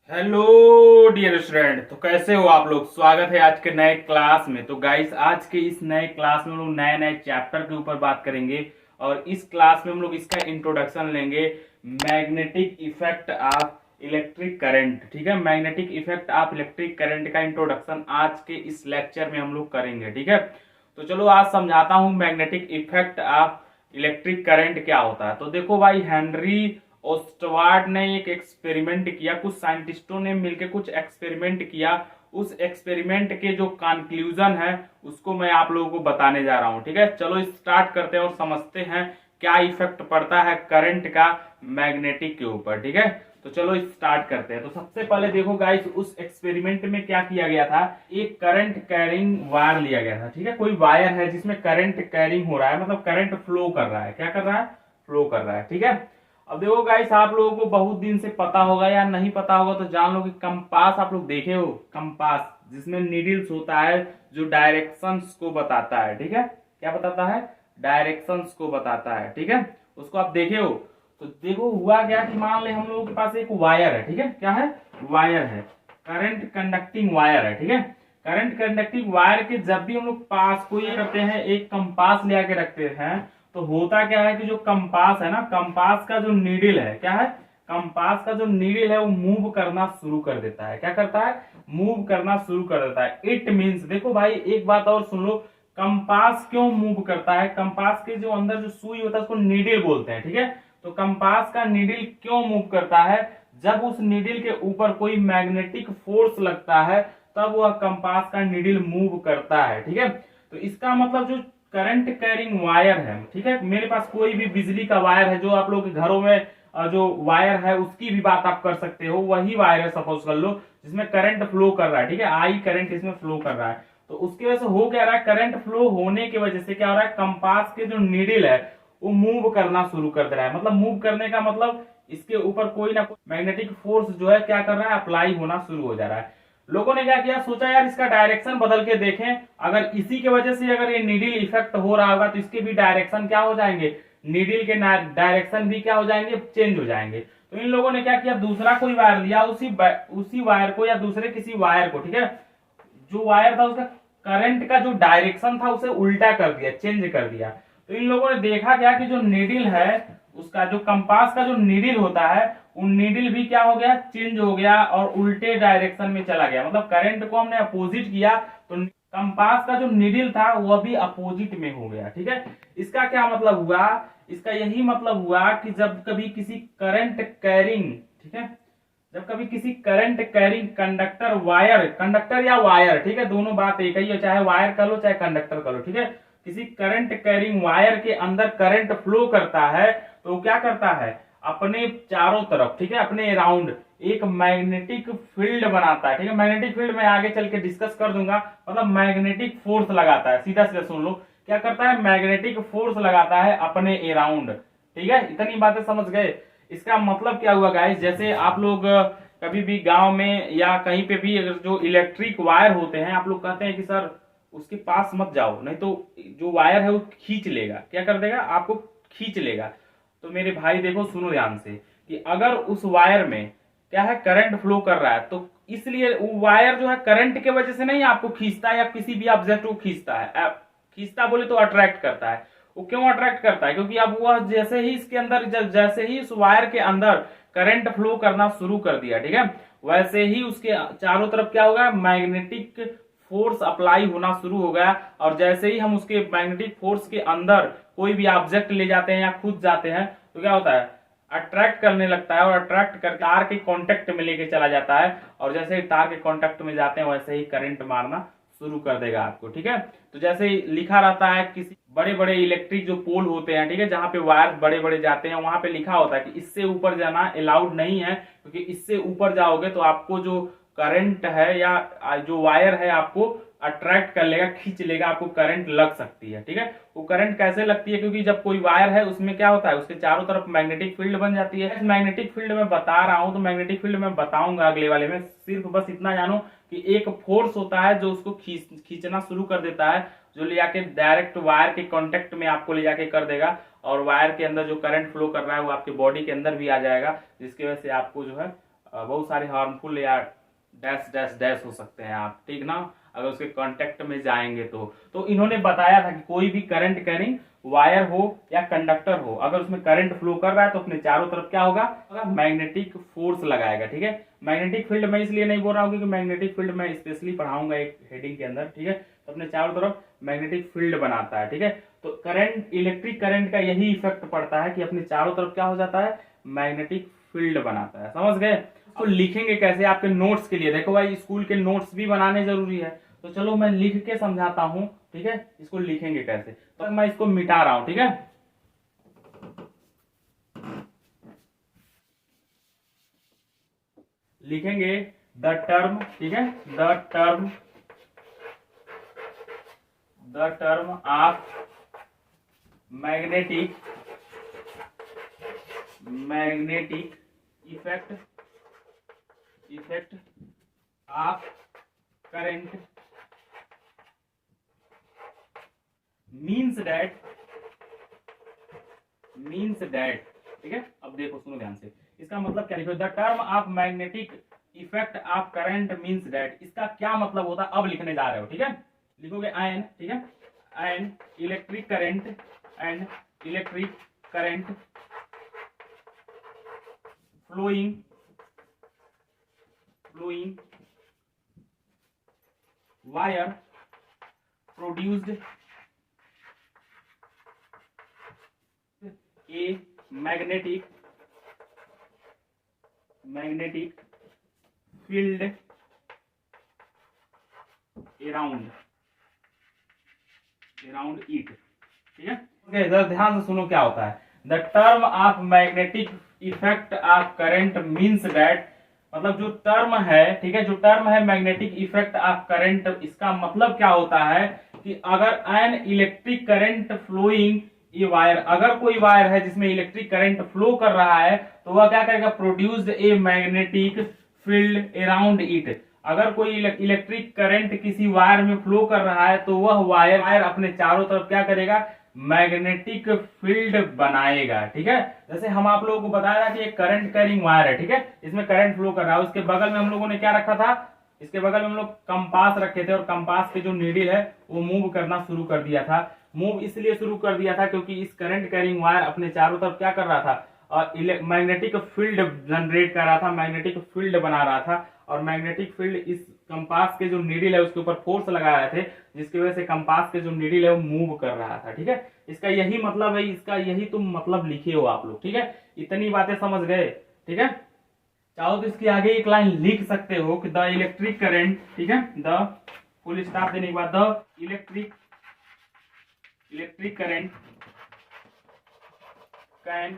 Hello dear student. तो कैसे हो आप लोग। स्वागत है आज के नए क्लास में। तो गाइस आज के इस नए क्लास में हम लोग नए नए चैप्टर के ऊपर बात करेंगे और इस क्लास में हम लोग इसका इंट्रोडक्शन लेंगे। Magnetic effect of electric current. ठीक है, magnetic effect of electric current का इंट्रोडक्शन आज के इस लेक्चर में हम लोग करेंगे। ठीक है, तो चलो आज समझाता हूँ magnetic effect of electric current क्या होता है। तो देखो भाई, हेनरी ओस्टवार्ड ने एक एक्सपेरिमेंट किया, कुछ साइंटिस्टों ने मिलकर कुछ एक्सपेरिमेंट किया। उस एक्सपेरिमेंट के जो कंक्लूजन है उसको मैं आप लोगों को बताने जा रहा हूं। ठीक है, चलो स्टार्ट करते हैं और समझते हैं क्या इफेक्ट पड़ता है करंट का मैग्नेटिक के ऊपर। ठीक है, तो चलो स्टार्ट करते हैं। तो सबसे पहले देखो गाइस, उस एक्सपेरिमेंट में क्या किया गया था। एक करंट कैरिंग वायर लिया गया था। ठीक है, कोई वायर है जिसमें करंट कैरिंग हो रहा है, मतलब करंट फ्लो कर रहा है। क्या कर रहा है? फ्लो कर रहा है। ठीक है, अब देखो गाइस, आप लोगों को बहुत दिन से पता होगा या नहीं पता होगा तो जान लो कि कंपास आप लोग देखे हो। कंपास जिसमें नीडल्स होता है जो डायरेक्शंस को बताता है। ठीक है, क्या बताता है? डायरेक्शंस को बताता है। ठीक है, उसको आप देखे हो। तो देखो हुआ क्या कि मान ले हम लोगों के पास एक वायर है। ठीक है, क्या है? वायर है, करंट कंडक्टिंग वायर है। ठीक है, करंट कंडक्टिंग वायर के जब भी हम लोग पास को ये करते हैं, एक कंपास ले आके रखते हैं, तो होता क्या है कि जो कंपास है ना, कंपास का जो नीडल है, क्या है? कंपास का जो नीडल है वो मूव करना शुरू कर देता है। क्या करता है? मूव करना शुरू कर देता है। इट मीन्स, देखो भाई एक बात और सुन लो, कंपास क्यों मूव करता है? कंपास के जो अंदर जो सुई होता है उसको नीडल बोलते हैं। ठीक है, तो कंपास का नीडल क्यों मूव करता है? जब उस नीडल के ऊपर कोई मैग्नेटिक फोर्स लगता है तब वह कंपास का नीडल मूव करता है। ठीक है, तो इसका मतलब जो करंट कैरिंग वायर है, ठीक है, मेरे पास कोई भी बिजली का वायर है, जो आप लोग के घरों में जो वायर है उसकी भी बात आप कर सकते हो, वही वायर है सपोज कर लो, जिसमें करंट फ्लो कर रहा है। ठीक है, आई करंट इसमें फ्लो कर रहा है। तो उसकी वजह से हो क्या रहा है? करंट फ्लो होने की वजह से क्या हो रहा है? कंपास के जो नीडल है वो मूव करना शुरू कर दे रहा है। मतलब मूव करने का मतलब इसके ऊपर कोई ना कोई मैग्नेटिक फोर्स जो है क्या कर रहा है? अप्लाई होना शुरू हो जा रहा है। लोगों ने क्या किया, सोचा यार इसका डायरेक्शन बदल के देखें, अगर इसी की वजह से अगर ये नीडल इफेक्ट हो रहा होगा तो इसके भी डायरेक्शन क्या हो जाएंगे? नीडल के डायरेक्शन भी क्या हो जाएंगे? चेंज हो जाएंगे। तो इन लोगों ने क्या किया, दूसरा कोई वायर लिया, उसी वायर को या दूसरे किसी वायर को, ठीक है, जो वायर था उसका करंट का जो डायरेक्शन था उसे उल्टा कर दिया, चेंज कर दिया। तो इन लोगों ने देखा क्या कि जो नीडल है उसका, जो कंपास का जो नीडल होता है, वो नीडल भी क्या हो गया? चेंज हो गया और उल्टे डायरेक्शन में चला गया। मतलब करंट को हमने अपोजिट किया तो कंपास का जो नीडल था वह भी अपोजिट में हो गया। ठीक है, इसका क्या मतलब हुआ? इसका यही मतलब हुआ कि जब कभी किसी करंट कैरिंग, ठीक है, जब कभी किसी current carrying conductor wire, conductor या वायर, ठीक है, दोनों बात एक ही है, चाहे वायर कर लो चाहे कंडक्टर कर लो। ठीक है, किसी करंट कैरिंग वायर के अंदर करंट फ्लो करता है तो क्या करता है? अपने चारों तरफ, ठीक है, अपने अराउंड एक मैग्नेटिक फील्ड बनाता है। ठीक है, मैग्नेटिक फील्ड मैं आगे चल के डिस्कस कर दूंगा। मतलब मैग्नेटिक फोर्स लगाता है, सीधा सीधा सुन लो, क्या करता है? मैग्नेटिक फोर्स लगाता है अपने अराउंड। ठीक है, इतनी बातें समझ गए। इसका मतलब क्या हुआ गाइस, जैसे आप लोग कभी भी गांव में या कहीं पे भी अगर जो इलेक्ट्रिक वायर होते हैं, आप लोग कहते हैं कि सर उसके पास मत जाओ, नहीं तो जो वायर है वो खींच लेगा। क्या कर देगा? आपको खींच लेगा। तो मेरे भाई देखो, सुनो ध्यान से, कि अगर उस वायर में क्या है? करंट फ्लो कर रहा है, तो इसलिए वो वायर जो है करंट के वजह से नहीं आपको खींचता है या किसी भी ऑब्जेक्ट को खींचता है। खींचता बोले तो अट्रैक्ट करता है। वो क्यों अट्रैक्ट करता है? क्योंकि अब वह जैसे ही इसके अंदर, जैसे ही इस वायर के अंदर करंट फ्लो करना शुरू कर दिया, ठीक है, वैसे ही उसके चारों तरफ क्या होगा? मैग्नेटिक फोर्स अप्लाई होना शुरू हो गया। और जैसे ही हम उसके मैग्नेटिक फोर्स के अंदर कोई भी ऑब्जेक्ट ले जाते हैं या खुद जाते हैं तो क्या होता है? अट्रैक्ट करने लगता है और अट्रैक्ट कर तार के कांटेक्ट में लेके चला जाता है। और जैसे ही तार के कांटेक्ट में जाते हैं वैसे ही करंट मारना शुरू कर देगा आपको। ठीक है, तो जैसे लिखा रहता है किसी बड़े बड़े इलेक्ट्रिक जो पोल होते हैं, ठीक है, जहां पे वायर बड़े बड़े जाते हैं, वहां पे लिखा होता है कि इससे ऊपर जाना अलाउड नहीं है, क्योंकि इससे ऊपर जाओगे तो आपको जो करंट है या जो वायर है आपको अट्रैक्ट कर लेगा, खींच लेगा, आपको करंट लग सकती है। ठीक है, वो करंट कैसे लगती है? क्योंकि जब कोई वायर है उसमें क्या होता है? उसके चारों तरफ मैग्नेटिक फील्ड बन जाती है। मैग्नेटिक फील्ड में बता रहा हूं, तो मैग्नेटिक फील्ड में बताऊंगा अगले वाले में। सिर्फ बस इतना जानो कि एक फोर्स होता है जो उसको खींचना शुरू कर देता है, जो ले जाके डायरेक्ट वायर के कांटेक्ट में आपको ले जाके कर देगा और वायर के अंदर जो करंट फ्लो कर रहा है वो आपके बॉडी के अंदर भी आ जाएगा, जिसकी वजह से आपको जो है बहुत सारे हार्मफुल या डैश डैश डैश हो सकते हैं आप, ठीक ना, अगर उसके कांटेक्ट में जाएंगे तो इन्होंने बताया था कि कोई भी करंट कैरिंग वायर हो या कंडक्टर हो, अगर उसमें करंट फ्लो कर रहा है तो अपने चारों तरफ क्या होगा, मैग्नेटिक फोर्स लगाएगा। ठीक है, मैग्नेटिक फील्ड मैं इसलिए नहीं बोल रहा हूँ क्योंकि मैग्नेटिक फील्ड मैं स्पेशली पढ़ाऊंगा एक हेडिंग के अंदर। ठीक है, तो अपने चारों तरफ मैग्नेटिक फील्ड बनाता है। ठीक है, तो करंट, इलेक्ट्रिक करंट का यही इफेक्ट पड़ता है कि अपने चारों तरफ क्या हो जाता है, मैग्नेटिक फील्ड बनाता है। समझ गए? तो लिखेंगे कैसे आपके नोट्स के लिए, देखो भाई स्कूल के नोट्स भी बनाने जरूरी है, तो चलो मैं लिख के समझाता हूं। ठीक है, इसको लिखेंगे कैसे, तो मैं इसको मिटा रहा हूं। ठीक है, लिखेंगे द टर्म, ठीक है, the term of magnetic effect of current means that, ठीक है, अब देखो सुनो ध्यान से, इसका मतलब क्या लिखो, the term of magnetic effect of current means that, इसका क्या मतलब होता है अब लिखने जा रहे हो। ठीक है, लिखोगे एन, ठीक है, N electric current flowing wire produced a magnetic field around it। ठीक है, जरा ध्यान से सुनो क्या होता है, the term of magnetic effect of current means that, मतलब जो टर्म है, ठीक है, जो टर्म है मैग्नेटिक इफेक्ट ऑफ करंट, इसका मतलब क्या होता है कि अगर an electric current flowing a wire, अगर कोई वायर है जिसमें इलेक्ट्रिक करंट फ्लो कर रहा है तो वह क्या करेगा, produced a magnetic field around it. अगर कोई इलेक्ट्रिक करंट किसी वायर में फ्लो कर रहा है तो वह वायर अपने चारों तरफ क्या करेगा, मैग्नेटिक फील्ड बनाएगा। ठीक है, जैसे हम आप लोगों को बताया कि एक करंट कैरिंग वायर है, ठीक है, इसमें करंट फ्लो कर रहा है, उसके बगल में हम लोगों ने क्या रखा था, इसके बगल में हम लोग कंपास रखे थे और कंपास के जो नीडल है वो मूव करना शुरू कर दिया था। मूव इसलिए शुरू कर दिया था क्योंकि इस करंट कैरिंग वायर अपने चारों तरफ क्या कर रहा था, और मैग्नेटिक फील्ड जनरेट कर रहा था, मैग्नेटिक फील्ड बना रहा था, और मैग्नेटिक फील्ड इस कंपास के जो नीडल है उसके ऊपर फोर्स लगा रहे थे, जिसकी वजह से कंपास के जो नीडल है वो मूव कर रहा था। ठीक है, इसका यही मतलब है, इसका यही तुम मतलब लिखे हो आप लोग। ठीक है, इतनी बातें समझ गए। ठीक है, चाहो तो इसकी आगे एक लाइन लिख सकते हो कि द इलेक्ट्रिक करंट, ठीक है, द फुल स्टॉप देने के बाद the electric current can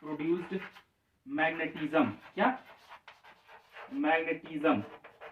produced magnetism, क्या मैग्नेटिज्म,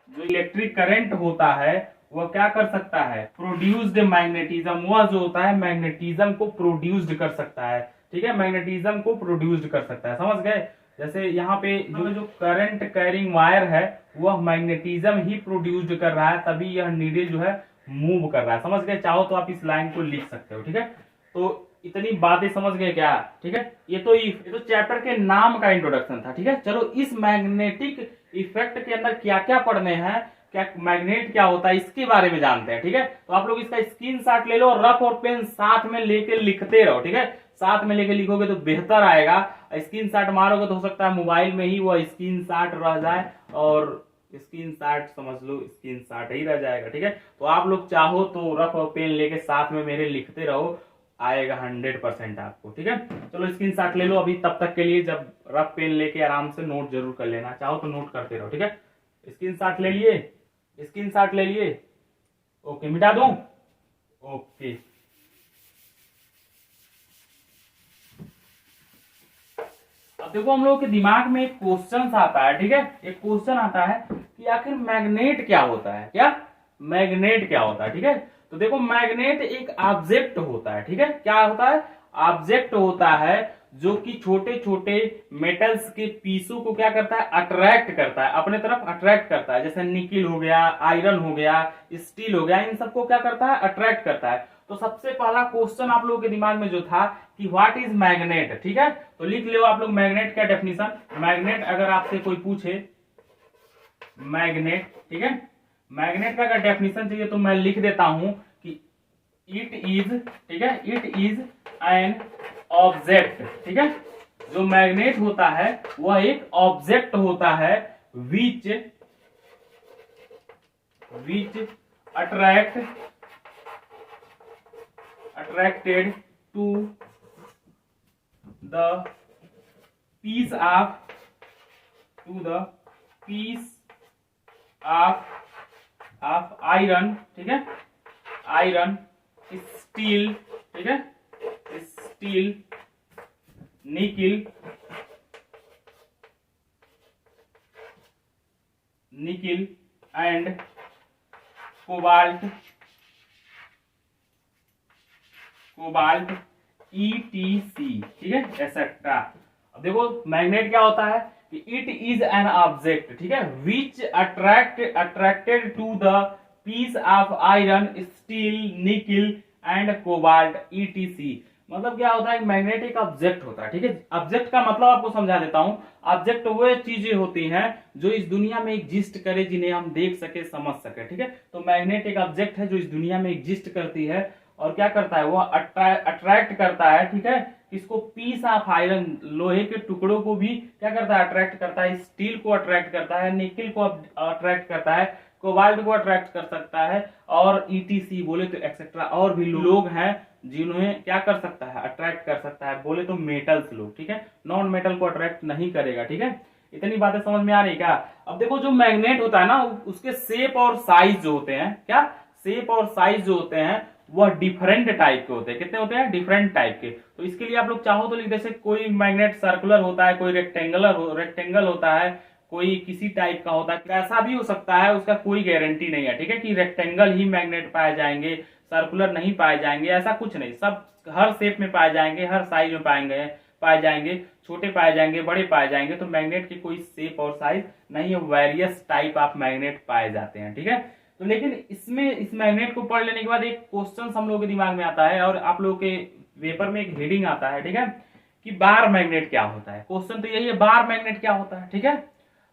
जो इलेक्ट्रिक करंट होता है वह क्या कर सकता है, प्रोड्यूस्ड मैग्नेटिज्म, वह जो होता है मैग्नेटिज्म को प्रोड्यूस्ड कर सकता है। ठीक है, मैग्नेटिज्म को प्रोड्यूस्ड कर सकता है। समझ गए? जैसे यहाँ पे जो करंट कैरिंग वायर है वह मैग्नेटिज्म ही प्रोड्यूस्ड कर रहा है, तभी यह नीडल जो है मूव कर रहा है। समझ गए? चाहो तो आप इस लाइन को लिख सकते हो। ठीक है, तो इतनी बातें समझ गए क्या? ठीक है, ये तो चैप्टर के नाम का इंट्रोडक्शन था। ठीक है, चलो इस मैग्नेटिक इफेक्ट के अंदर क्या क्या पढ़ने हैं, क्या मैग्नेट क्या होता है, इसके बारे में जानते हैं। ठीक है, तो आप लोग इसका स्क्रीनशॉट ले लो, रफ और पेन साथ में लेके लिखते रहो। ठीक है, साथ में लेके लिखोगे तो बेहतर आएगा। स्क्रीनशॉट मारोगे तो हो सकता है मोबाइल में ही वो स्क्रीनशॉट रह जाए, और स्क्रीनशॉट समझ लो स्क्रीनशॉट ही रह जाएगा। ठीक है, तो आप लोग चाहो तो रफ और पेन लेके साथ में मेरे लिखते रहो, आएगा 100% आपको। ठीक है, चलो स्क्रीनशॉट ले लो अभी, तब तक के लिए जब रफ पेन लेके आराम से नोट जरूर कर लेना, चाहो तो नोट करते रहो। ठीक है, स्क्रीनशॉट ले लिए, स्क्रीनशॉट ले लिए, ओके, मिटा दूं, ओके। अब देखो हम लोग के दिमाग में एक क्वेश्चन आता है। ठीक है, एक क्वेश्चन आता है कि आखिर मैग्नेट क्या होता है, क्या मैग्नेट क्या होता है। ठीक है, तो देखो मैग्नेट एक ऑब्जेक्ट होता है। ठीक है, क्या होता है, ऑब्जेक्ट होता है जो कि छोटे छोटे मेटल्स के पीसों को क्या करता है, अट्रैक्ट करता है, अपने तरफ अट्रैक्ट करता है। जैसे निकिल हो गया, आयरन हो गया, स्टील हो गया, इन सबको क्या करता है, अट्रैक्ट करता है। तो सबसे पहला क्वेश्चन आप लोगों के दिमाग में जो था कि व्हाट इज मैग्नेट, ठीक है, तो लिख लो आप लोग मैग्नेट का डेफिनेशन। मैग्नेट अगर आपसे कोई पूछे मैग्नेट, ठीक है, मैग्नेट का अगर डेफिनेशन चाहिए तो मैं लिख देता हूं कि इट इज, ठीक है, इट इज एन ऑब्जेक्ट, ठीक है, जो मैग्नेट होता है वह एक ऑब्जेक्ट होता है विच attracted to the piece of iron, ठीक है, आयरन, स्टील, ठीक है, steel, nickel and cobalt ETC, ठीक है, एक्सेट्रा। अब देखो मैग्नेट क्या होता है कि इट इज एन ऑब्जेक्ट, ठीक है, which attracted to the piece of iron, steel, nickel and cobalt ETC। मतलब क्या होता है, मैग्नेट एक ऑब्जेक्ट होता है, ठीक है। ऑब्जेक्ट का मतलब आपको समझा देता हूं। ऑब्जेक्ट वो चीजें होती हैं जो इस दुनिया में एग्जिस्ट करे, जिन्हें हम देख सके, समझ सके, ठीक है। तो मैग्नेट एक ऑब्जेक्ट है जो इस दुनिया में एग्जिस्ट करती है और क्या करता है, वो अट्रैक्ट करता है, ठीक है, इसको पीस ऑफ आयरन, लोहे के टुकड़ों को भी क्या करता है, अट्रैक्ट करता है, स्टील को अट्रैक्ट करता है, निकिल को अट्रैक्ट करता है, कोबाल्ट को अट्रैक्ट कर सकता है, और ETC बोले तो एक्सेट्रा और भी लोग हैं जिन्हें क्या कर सकता है, अट्रैक्ट कर सकता है। बोले तो मेटल्स लोग, ठीक है, नॉन मेटल को अट्रैक्ट नहीं करेगा, ठीक है। इतनी बातें समझ में आ रही क्या? अब देखो जो मैग्नेट होता है ना, उसके शेप और साइज जो होते हैं, क्या शेप और साइज जो होते हैं वह डिफरेंट टाइप के होते हैं। कितने होते हैं? डिफरेंट टाइप के। तो इसके लिए आप लोग चाहो तो लिख, जैसे कोई मैग्नेट सर्कुलर होता है, कोई रेक्टेंगल होता है, कोई किसी टाइप का होता है, ऐसा भी हो सकता है, उसका कोई गारंटी नहीं है, ठीक है, कि रेक्टेंगल ही मैग्नेट पाए जाएंगे, सर्कुलर नहीं पाए जाएंगे, ऐसा कुछ नहीं, सब हर शेप में पाए जाएंगे, हर साइज में पाए जाएंगे, छोटे पाए जाएंगे, बड़े पाए जाएंगे। तो मैग्नेट की कोई शेप और साइज नहीं है, वेरियस टाइप ऑफ मैग्नेट पाए जाते हैं, ठीक है। तो लेकिन इसमें इस मैग्नेट को पढ़ लेने के बाद एक क्वेश्चन हम लोगों के दिमाग में आता है, और आप लोगों के पेपर में एक हेडिंग आता है, ठीक है, कि बार मैग्नेट क्या होता है। क्वेश्चन तो यही है, बार मैग्नेट क्या होता है, ठीक है।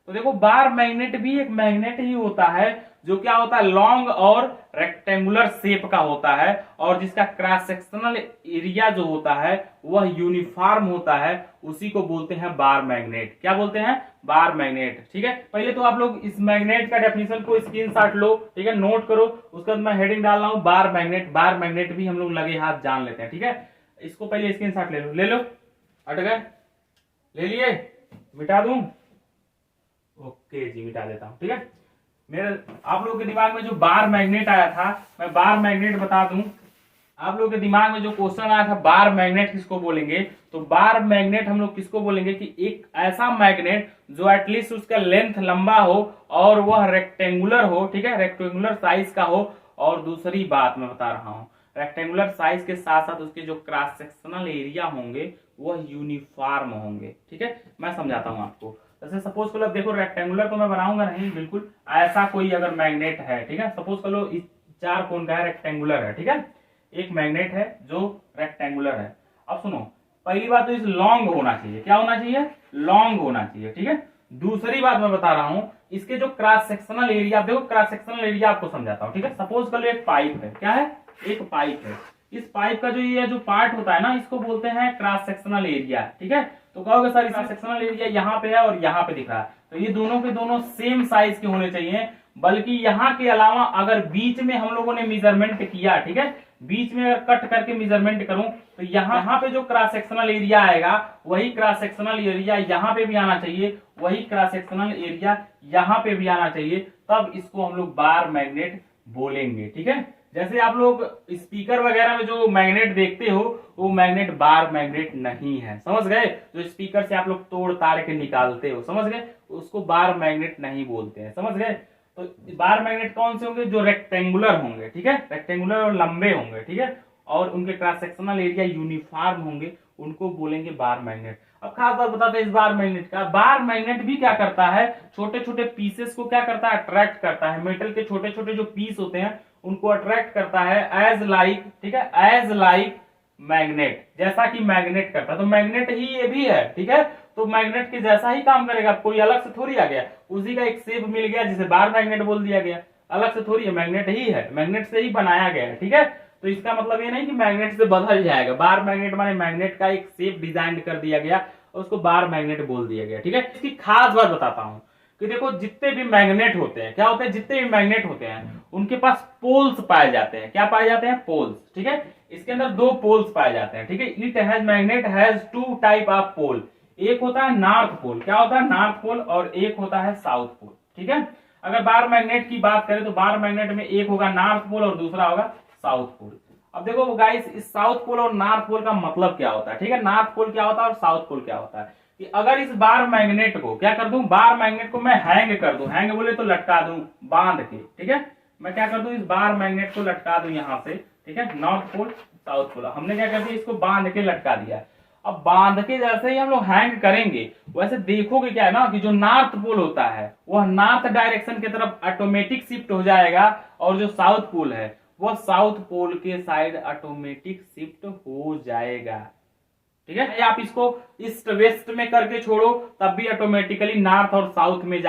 तो देखो बार मैग्नेट भी एक मैग्नेट ही होता है, जो क्या होता है, लॉन्ग और रेक्टेंगुलर शेप का होता है, और जिसका क्रॉस सेक्शनल एरिया जो होता है वह यूनिफॉर्म होता है, उसी को बोलते हैं बार मैग्नेट। क्या बोलते हैं? बार मैग्नेट, ठीक है। पहले तो आप लोग इस मैग्नेट का डेफिनेशन को स्क्रीनशॉट लो, ठीक है, नोट करो, उसके बाद मैं हेडिंग डाल रहा हूं बार मैग्नेट। बार मैग्नेट भी हम लोग लगे हाथ जान लेते हैं, ठीक है। इसको पहले स्क्रीनशॉट ले लो, हट गए, ले लिए, मिटा दूं? ओके जी, मिटा देता हूं, ठीक है। मेरे आप लोगों के दिमाग में जो बार मैग्नेट आया था, मैं बार मैग्नेट बता दूं। आप लोगों के दिमाग में जो क्वेश्चन आया था बार मैग्नेट किसको बोलेंगे, तो बार मैग्नेट हम लोग किसको बोलेंगे कि एक ऐसा मैग्नेट जो एटलीस्ट उसका लेंथ लंबा हो और वह रेक्टेंगुलर हो, ठीक है, रेक्टेंगुलर साइज का हो। और दूसरी बात मैं बता रहा हूं, रेक्टेंगुलर साइज के साथ साथ उसके जो क्रॉस सेक्शनल एरिया होंगे वह यूनिफॉर्म होंगे, ठीक है। मैं समझाता हूं आपको। जैसे सपोज कर लो, देखो रेक्टेंगुलर तो मैं बनाऊंगा नहीं, बिल्कुल ऐसा कोई अगर मैग्नेट है, ठीक है, सपोज कर लो इस चार कोण का है, रेक्टेंगुलर है, ठीक है, एक मैग्नेट है जो रेक्टेंगुलर है। अब सुनो, पहली बात तो इस लॉन्ग होना चाहिए, क्या होना चाहिए? लॉन्ग होना चाहिए, ठीक है। दूसरी बात मैं बता रहा हूं, इसके जो क्रॉस सेक्शनल एरिया, देखो क्रॉस सेक्शनल एरिया आपको समझाता हूं, ठीक है। सपोज कर लो एक पाइप है, क्या है? एक पाइप है। इस पाइप का जो ये जो पार्ट होता है ना, इसको बोलते हैं क्रॉस सेक्शनल एरिया, ठीक है। तो कहोगे सर क्रॉस सेक्शनल एरिया यहाँ पे है और यहाँ पे दिख रहा है, तो ये दोनों के दोनों सेम साइज के होने चाहिए। बल्कि यहाँ के अलावा अगर बीच में हम लोगों ने मेजरमेंट किया, ठीक है, बीच में अगर कट करके मेजरमेंट करूं तो यहाँ पे जो क्रॉस सेक्शनल एरिया आएगा वही क्रॉस सेक्शनल एरिया यहाँ पे भी आना चाहिए, वही क्रॉस सेक्शनल एरिया यहाँ पे भी आना चाहिए, तब इसको हम लोग बार मैग्नेट बोलेंगे, ठीक है। जैसे आप लोग स्पीकर वगैरह में जो मैग्नेट देखते हो वो मैग्नेट बार मैग्नेट नहीं है, समझ गए? जो स्पीकर से आप लोग तोड़ ताड़ के निकालते हो, समझ गए, उसको बार मैग्नेट नहीं बोलते हैं, समझ गए। तो बार मैग्नेट कौन से होंगे? जो रेक्टेंगुलर होंगे, ठीक है, रेक्टेंगुलर और लंबे होंगे, ठीक है, और उनके क्रॉस सेक्शनल एरिया यूनिफॉर्म होंगे, उनको बोलेंगे बार मैग्नेट। अब खास बात बताते हैं इस बार मैग्नेट का। बार मैग्नेट भी क्या करता है, छोटे छोटे पीसेस को क्या करता है, अट्रैक्ट करता है। मेटल के छोटे छोटे जो पीस होते हैं उनको अट्रैक्ट करता है एज लाइक, ठीक है, एज लाइक मैग्नेट, जैसा कि मैग्नेट करता है। तो मैग्नेट ही ये भी है, ठीक है, तो मैग्नेट के जैसा ही काम करेगा, कोई अलग से थोड़ी आ गया, उसी का एक शेप मिल गया जिसे बार मैग्नेट बोल दिया गया, अलग से थोड़ी है, मैग्नेट ही है, मैग्नेट से ही बनाया गया है, ठीक है। तो इसका मतलब ये नहीं कि मैग्नेट से बदल जाएगा, बार मैग्नेट माने मैग्नेट का एक शेप डिजाइन कर दिया गया और उसको बार मैग्नेट बोल दिया गया, ठीक है। इसकी खास बात बताता हूं कि देखो जितने भी मैग्नेट होते हैं, क्या होते हैं, जितने भी मैग्नेट होते हैं उनके पास पोल्स पाए जाते हैं। क्या पाए जाते हैं? पोल्स, ठीक है। इसके अंदर दो पोल्स पाए जाते हैं, ठीक है। It has magnet has two type of pole, एक होता है नॉर्थ पोल, क्या होता है, नॉर्थ पोल, और एक होता है साउथ पोल, ठीक है। अगर बार मैग्नेट की बात करें तो बार मैग्नेट में एक होगा नॉर्थ पोल और दूसरा होगा साउथ पोल। अब देखो गाइस, इस साउथ पोल और नॉर्थ पोल का मतलब क्या होता है, ठीक है, नॉर्थ पोल क्या होता है और साउथ पोल क्या होता है, कि अगर इस बार मैग्नेट को क्या कर दूं, बार मैग्नेट को मैं हैंग कर दूं, हैंग बोले तो लटका दूं बांध के, ठीक है, मैं क्या कर दूं, इस बार मैग्नेट को लटका दूं यहां से, ठीक है, नॉर्थ पोल साउथ पोल, हमने क्या कर दिया, इसको बांध के लटका दिया। अब बांध के जैसे ही हम लोग हैंग करेंगे वैसे देखोगे क्या है ना, कि जो नॉर्थ पोल होता है वह नॉर्थ डायरेक्शन की तरफ ऑटोमेटिक शिफ्ट हो जाएगा, और जो साउथ पोल है वह साउथ पोल के साइड ऑटोमेटिक शिफ्ट हो जाएगा, ठीक है। आप इसको ईस्ट वेस्ट में करके छोड़ो तब भी ऑटोमेटिकली नॉर्थ और साउथ में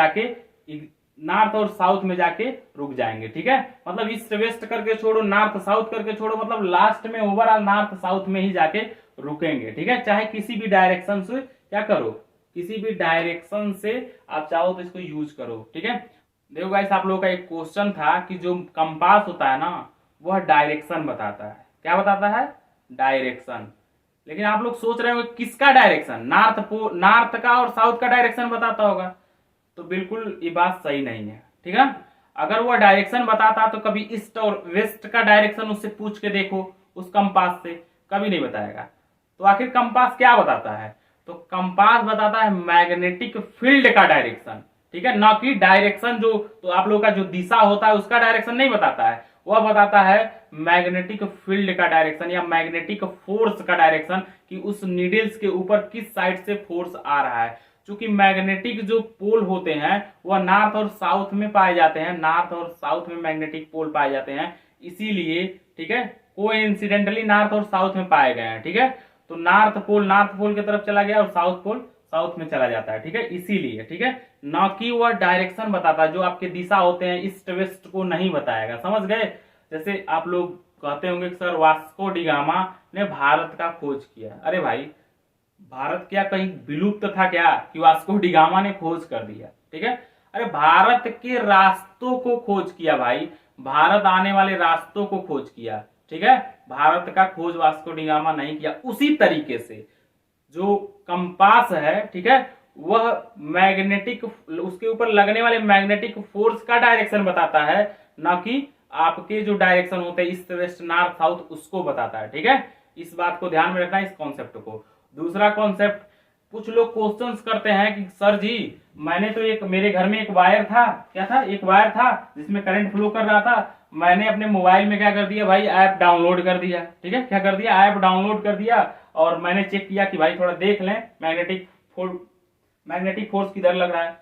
जाके रुक जाएंगे, ठीक है। मतलब ईस्ट वेस्ट करके छोड़ो, नॉर्थ साउथ करके छोड़ो, मतलब लास्ट में ओवरऑल नॉर्थ साउथ में ही जाके रुकेंगे, ठीक है। चाहे किसी भी डायरेक्शन से क्या करो, किसी भी डायरेक्शन से आप चाहो तो इसको यूज करो, ठीक है। देखो गाइस, आप लोगों का एक क्वेश्चन था कि जो कंपास होता है ना वह डायरेक्शन बताता है, क्या बताता है, डायरेक्शन। लेकिन आप लोग सोच रहे हो किसका डायरेक्शन, नॉर्थ का और साउथ का डायरेक्शन बताता होगा, तो बिल्कुल ये बात सही नहीं है, ठीक है। अगर वह डायरेक्शन बताता तो कभी ईस्ट और वेस्ट का डायरेक्शन उससे पूछ के देखो, उस कंपास से, कभी नहीं बताएगा। तो आखिर कंपास क्या बताता है, तो कंपास बताता है मैग्नेटिक फील्ड का डायरेक्शन, ठीक है, ना कि डायरेक्शन जो, तो आप लोगों का जो दिशा होता है उसका डायरेक्शन नहीं बताता है, वह बताता है मैग्नेटिक फील्ड का डायरेक्शन या मैग्नेटिक फोर्स का डायरेक्शन, कि उस नीडल्स के ऊपर किस साइड से फोर्स आ रहा है। क्योंकि मैग्नेटिक जो पोल होते हैं वह नॉर्थ और साउथ में पाए जाते हैं, नॉर्थ और साउथ में मैग्नेटिक पोल पाए जाते हैं, इसीलिए, ठीक है, कोइंसिडेंटली नॉर्थ और साउथ में पाए गए हैं, ठीक है। तो नॉर्थ पोल की तरफ चला गया और साउथ पोल साउथ में चला जाता है, ठीक है, इसीलिए, ठीक है, ना कि वह डायरेक्शन बताता है, जो आपके दिशा होते हैं ईस्ट वेस्ट को नहीं बताएगा, समझ गए। जैसे आप लोग कहते होंगे कि सर वास्को डी गामा ने भारत का खोज किया, अरे भाई भारत क्या कहीं विलुप्त था क्या कि वास्को डी गामा ने खोज कर दिया, ठीक है। अरे भारत के रास्तों को खोज किया भाई, भारत आने वाले रास्तों को खोज किया, ठीक है, भारत का खोज वास्को डी गामा नहीं किया। उसी तरीके से जो कंपास है, ठीक है, वह मैग्नेटिक, उसके ऊपर लगने वाले मैग्नेटिक फोर्स का डायरेक्शन बताता है, ना कि आपके जो डायरेक्शन होते हैं ईस्ट वेस्ट नॉर्थ साउथ उसको बताता है, ठीक है। इस बात को ध्यान में रखना, इस कॉन्सेप्ट को। दूसरा कॉन्सेप्ट, कुछ लोग क्वेश्चंस करते हैं कि सर जी मैंने तो एक, मेरे घर में एक वायर था, क्या था, एक वायर था जिसमें करंट फ्लो कर रहा था, मैंने अपने मोबाइल में क्या कर दिया भाई, ऐप डाउनलोड कर दिया, ठीक है, क्या कर दिया, ऐप डाउनलोड कर दिया, और मैंने चेक किया कि भाई थोड़ा देख लें मैग्नेटिक फोर्स किधर लग रहा है।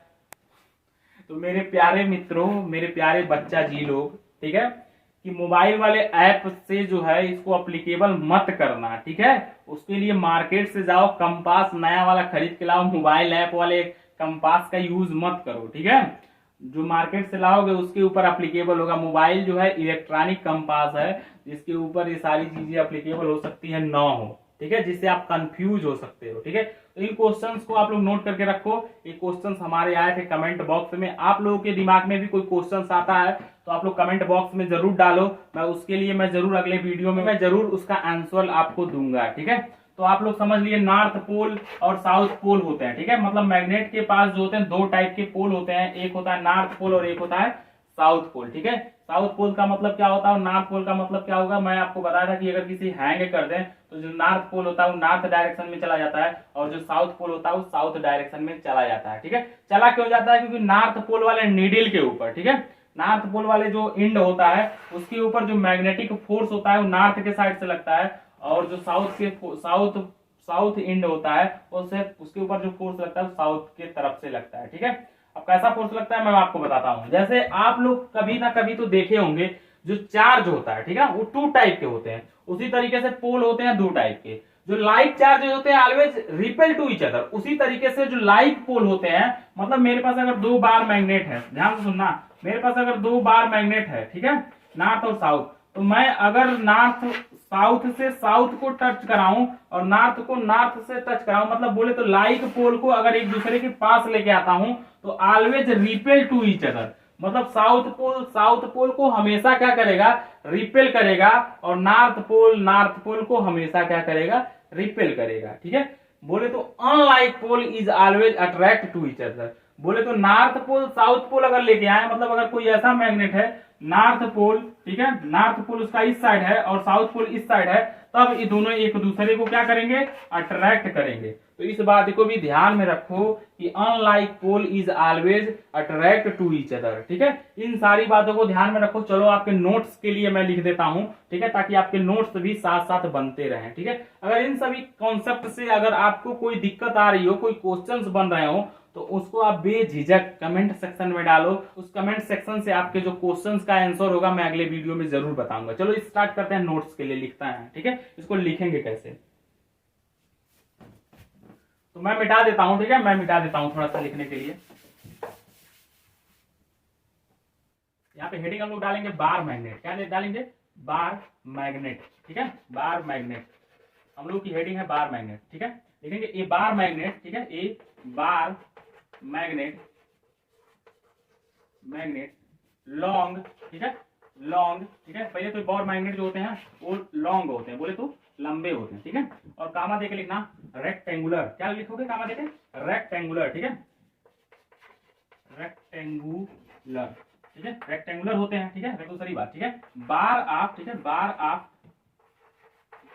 तो मेरे प्यारे मित्रों, मेरे प्यारे बच्चा जी लोग, ठीक है, कि मोबाइल वाले ऐप से जो है इसको अप्लीकेबल मत करना, ठीक है। उसके लिए मार्केट से जाओ, कंपास नया वाला खरीद के लाओ, मोबाइल ऐप वाले कंपास का यूज मत करो, ठीक है। जो मार्केट से लाओगे उसके ऊपर अप्लीकेबल होगा। मोबाइल जो है इलेक्ट्रॉनिक कंपास है जिसके ऊपर ये सारी चीजें अप्लीकेबल हो सकती है ना हो, ठीक है, जिससे आप कंफ्यूज हो सकते हो, ठीक है। तो इन क्वेश्चंस को आप लोग नोट करके रखो, ये क्वेश्चंस हमारे आए थे कमेंट बॉक्स में। आप लोगों के दिमाग में भी कोई क्वेश्चंस आता है तो आप लोग कमेंट बॉक्स में जरूर डालो, मैं उसके लिए मैं जरूर अगले वीडियो में मैं जरूर उसका आंसर आपको दूंगा, ठीक है। तो आप लोग समझ लिए नॉर्थ पोल और साउथ पोल होते हैं, ठीक है, मतलब मैग्नेट के पास जो होते हैं दो टाइप के पोल होते हैं, एक होता है नॉर्थ पोल और एक होता है साउथ पोल, ठीक है। साउथ पोल का मतलब क्या होता है और नॉर्थ पोल का मतलब क्या होगा, मैं आपको बताया था कि अगर किसी हैंग कर दें तो जो नॉर्थ पोल होता है वो नॉर्थ डायरेक्शन में चला जाता है और जो साउथ पोल होता है वो साउथ डायरेक्शन में चला जाता है, ठीक है। चला क्यों जाता है, क्योंकि नॉर्थ पोल वाले नीडल के ऊपर, ठीक है, नॉर्थ पोल वाले जो इंड होता है उसके ऊपर जो मैग्नेटिक फोर्स होता है वो नॉर्थ के साइड से लगता है, और जो साउथ इंड होता है उसके ऊपर जो फोर्स लगता है वो साउथ के तरफ से लगता है, ठीक है। अब कैसा फोर्स लगता है मैं आपको बताता हूं। जैसे आप लोग कभी ना कभी तो देखे होंगे जो चार्ज होता है, ठीक है, वो 2 टाइप के होते हैं। उसी तरीके से पोल होते हैं 2 टाइप के। जो लाइक चार्जेस होते हैं always repel to each other. उसी तरीके से जो लाइक पोल होते हैं, मतलब मेरे पास अगर 2 बार मैग्नेट है, ध्यान से सुनना, मेरे पास अगर 2 बार मैग्नेट है, ठीक है, नॉर्थ और साउथ, तो मैं अगर नॉर्थ साउथ से साउथ को टच कराऊं और नॉर्थ को नॉर्थ से टच कराऊं, मतलब बोले तो लाइक पोल को अगर एक दूसरे के पास लेके आता हूं तो always repel to each other. मतलब साउथ पोल को हमेशा क्या करेगा, रिपेल करेगा, और नॉर्थ पोल को हमेशा क्या करेगा, रिपेल करेगा, ठीक है। बोले तो unlike pole is always attract to each other. बोले तो नॉर्थ पोल साउथ पोल अगर लेके आए, मतलब अगर कोई ऐसा मैग्नेट है नॉर्थ पोल, ठीक है, नॉर्थ पोल उसका इस साइड है और साउथ पोल इस साइड है, तब ये दोनों एक दूसरे को क्या करेंगे, अट्रैक्ट करेंगे। तो इस बात को भी ध्यान में रखो कि unlike pole is always attract to each other, ठीक है। इन सारी बातों को ध्यान में रखो। चलो आपके नोट्स के लिए मैं लिख देता हूं, ठीक है, ताकि आपके नोट्स भी साथ साथ बनते रहें, ठीक है। अगर इन सभी कॉन्सेप्ट से अगर आपको कोई दिक्कत आ रही हो, कोई क्वेश्चंस बन रहे हो, तो उसको आप बेझिझक कमेंट सेक्शन में डालो। उस कमेंट सेक्शन से आपके जो क्वेश्चंस का आंसर होगा मैं अगले वीडियो में जरूर बताऊंगा। चलो स्टार्ट करते हैं, नोट्स के लिए लिखता है, ठीक है। इसको लिखेंगे कैसे, तो मैं मिटा देता हूं, ठीक है, मैं मिटा देता हूं थोड़ा सा लिखने के लिए। यहाँ पे हेडिंग हम लोग डालेंगे बार मैग्नेट। क्या डालेंगे, बार मैग्नेट, ठीक है, बार मैग्नेट। हम लोग की हेडिंग है बार मैग्नेट, ठीक है। लिखेंगे ए बार मैग्नेट, ठीक है, ए बार मैग्नेट लॉन्ग, ठीक है, लॉन्ग, ठीक है। पहले तो बार मैग्नेट जो होते हैं वो लॉन्ग होते हैं, बोले तो लंबे होते हैं, ठीक है। और कामा देके लिखना रेक्टेंगुलर। क्या लिखोगे कामा देके, रेक्टेंगुलर, ठीक है, रेक्टेंगुलर, ठीक है, रेक्टेंगुलर होते हैं, ठीक है, दूसरी बात, ठीक है। बार ऑफ, ठीक है, बार ऑफ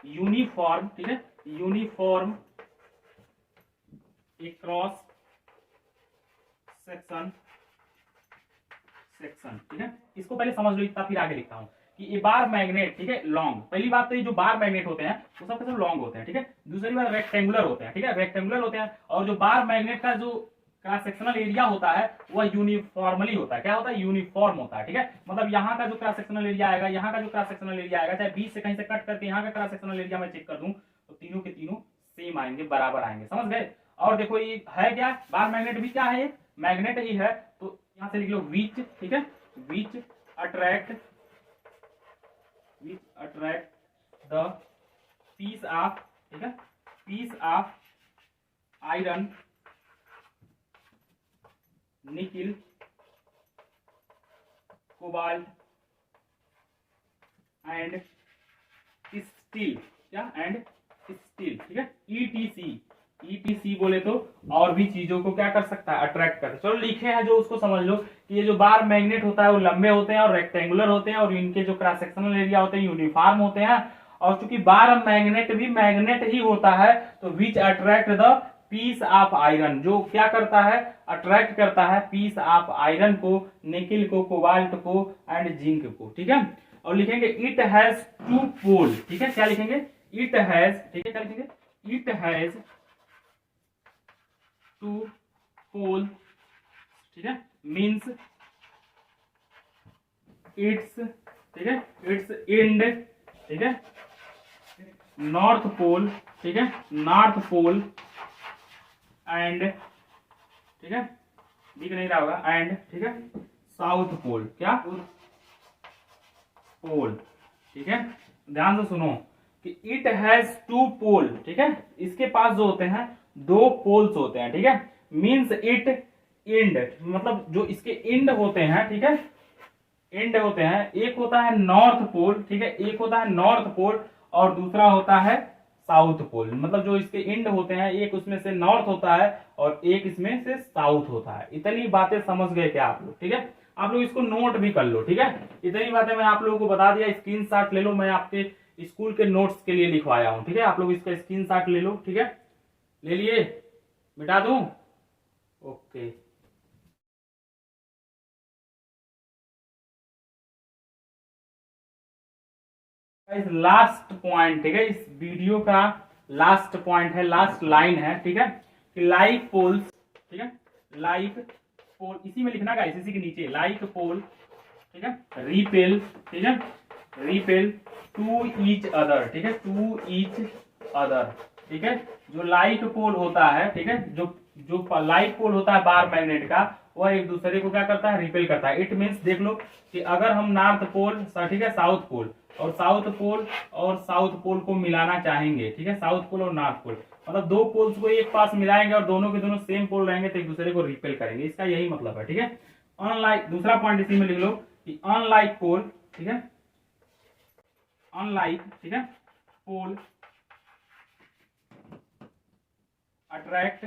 यूनिफॉर्म, ठीक है, यूनिफॉर्म क्रॉस सेक्शन, ठीक है। इसको पहले समझ लो इतना, फिर आगे लिखता हूं कि ये बार मैग्नेट, ठीक है, लॉन्ग। पहली बात तो ये जो बार मैग्नेट होते हैं वो सब सब लॉन्ग होते हैं, ठीक है। दूसरी बात रेक्टेंगुलर होते हैं, ठीक है, रेक्टेंगुलर होते हैं। और जो बार मैग्नेट का जो क्रॉस सेक्शनल एरिया होता है वह यूनिफॉर्मली होता है। क्या होता है, यूनिफॉर्म होता है, ठीक है। मतलब यहाँ का जो क्रॉस सेक्शनल एरिया आएगा, यहाँ का जो क्रॉस सेक्शनल एरिया आएगा, चाहे बीच से कहीं से कट करके यहाँ का क्रॉस सेक्शनल एरिया मैं चेक कर दूं तो तीनों के तीनों सेम आएंगे, बराबर आएंगे, समझ गए। और देखो ये है क्या, बार मैग्नेट भी क्या है, मैग्नेट ही है। तो यहां से लिख लो विच, ठीक है, which attract the piece of, ठीक है, piece of iron, nickel, cobalt and steel, क्या, एंड स्टील, ठीक है, ईटीसी बोले तो और भी चीजों को क्या कर सकता है, अट्रैक्ट कर। चलो लिखे हैं जो उसको समझ लो कि ये जो बार मैग्नेट होता है वो लंबे होते हैं और रेक्टेंगुलर होते हैं और इनके जो क्रॉस सेक्शनल एरिया होते हैं यूनिफॉर्म होते हैं। और चूंकि बार मैग्नेट भी मैग्नेट ही होता है तो which attract the piece of iron, जो क्या करता है, अट्रैक्ट करता है पीस ऑफ आयरन को, निकिल को, कोबाल्ट को एंड जिंक को, ठीक है। और लिखेंगे इट हैज 2 पोल, ठीक है, क्या लिखेंगे, इट हैज, ठीक है, क्या लिखेंगे, इट हैज 2 पोल, ठीक है, मीन्स इट्स, ठीक है, इट्स एंड, ठीक है, नॉर्थ पोल, ठीक है, नॉर्थ पोल एंड, ठीक है, दिख नहीं रहा होगा, एंड, ठीक है, साउथ पोल, क्या, पोल, ठीक है। ध्यान से सुनो कि इट हैज 2 पोल, ठीक है, इसके पास जो होते हैं 2 पोल्स होते हैं, ठीक है। मीन्स इट एंड, मतलब जो इसके एंड होते हैं, ठीक है, एंड होते हैं, एक होता है नॉर्थ पोल, ठीक है, एक होता है नॉर्थ पोल और दूसरा होता है साउथ पोल। मतलब जो इसके एंड होते हैं एक उसमें से नॉर्थ होता है और एक इसमें से साउथ होता है। इतनी बातें समझ गए क्या आप लोग, ठीक है। आप लोग इसको नोट भी कर लो, ठीक है। इतनी बातें मैं आप लोगों को बता दिया, स्क्रीनशॉट ले लो, मैं आपके स्कूल के नोट्स के लिए लिखवाया हूं, ठीक है। आप लोग इसका स्क्रीनशॉट ले लो, ठीक है, ले लिए, मिटा दूं, ओके। लास्ट पॉइंट, ठीक है, इस वीडियो का लास्ट पॉइंट है, लास्ट लाइन है, ठीक है, कि लाइक पोल्स, ठीक है, लाइक पोल, इसी में लिखना गाइस, इसी के नीचे लाइक पोल ठीक है, रिपेल, ठीक है, रिपेल टू ईच अदर, ठीक है, टू ईच अदर, ठीक है। जो लाइक पोल होता है, ठीक है, जो जो लाइक पोल होता है बार मैग्नेट का, वह एक दूसरे को क्या करता है, रिपेल करता है। इट मीन्स देख लो कि अगर हम नॉर्थ पोल, ठीक है, साउथ पोल और साउथ पोल को मिलाना चाहेंगे, ठीक है, साउथ पोल और नॉर्थ पोल, मतलब दो पोल्स को एक पास मिलाएंगे और दोनों के दोनों सेम पोल रहेंगे तो एक दूसरे को रिपेल करेंगे, इसका यही मतलब है, ठीक है। अनलाइक, दूसरा पॉइंट इसी में लिख लो कि अनलाइक पोल, ठीक है, अनलाइक, ठीक है, pole attract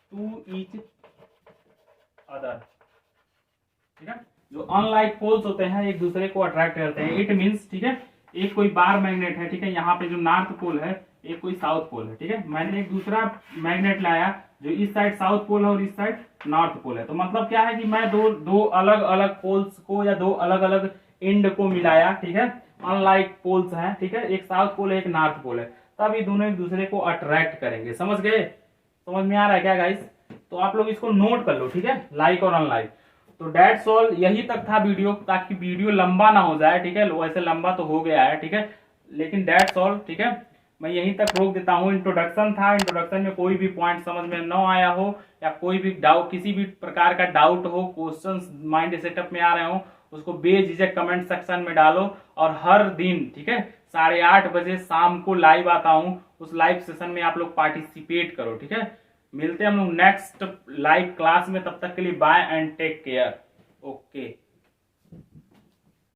to each other, ठीक है। जो अनलाइक पोल्स होते हैं एक दूसरे को अट्रैक्ट करते हैं। इट मीन्स, ठीक है, एक कोई बार मैग्नेट है, ठीक है, यहाँ पे जो नॉर्थ पोल है, एक कोई साउथ पोल है, ठीक है, मैंने एक दूसरा मैग्नेट लाया जो इस साइड साउथ पोल है और इस साइड नॉर्थ पोल है, तो मतलब क्या है कि मैं दो अलग अलग पोल्स को या दो अलग अलग एंड को मिलाया, ठीक है, अनलाइक पोल्स हैं, ठीक है, एक साउथ पोल है एक नॉर्थ पोल है, तब ये दोनों एक दूसरे को अट्रैक्ट करेंगे। समझ गए? समझ में आ रहा है क्या गाइस? तो आप लोग इसको नोट कर लो, ठीक है, लाइक और अनलाइक। तो डेट्स ऑल, यही तक था वीडियो, ताकि वीडियो लंबा ना हो जाए, ठीक है, वैसे लंबा तो हो गया है, ठीक है, लेकिन डेट्स ऑल, ठीक है, मैं यहीं तक रोक देता हूँ। इंट्रोडक्शन था, इंट्रोडक्शन में कोई भी पॉइंट समझ में न आया हो या कोई भी डाउट, किसी भी प्रकार का डाउट हो, क्वेश्चंस माइंड सेटअप में आ रहे हो, उसको बेझिझक कमेंट सेक्शन में डालो। और हर दिन, ठीक है, 8:30 बजे शाम को लाइव आता हूँ, उस लाइव सेशन में आप लोग पार्टिसिपेट करो, ठीक है। मिलते हैं हम लोग नेक्स्ट लाइव क्लास में, तब तक के लिए bye and take care. Okay.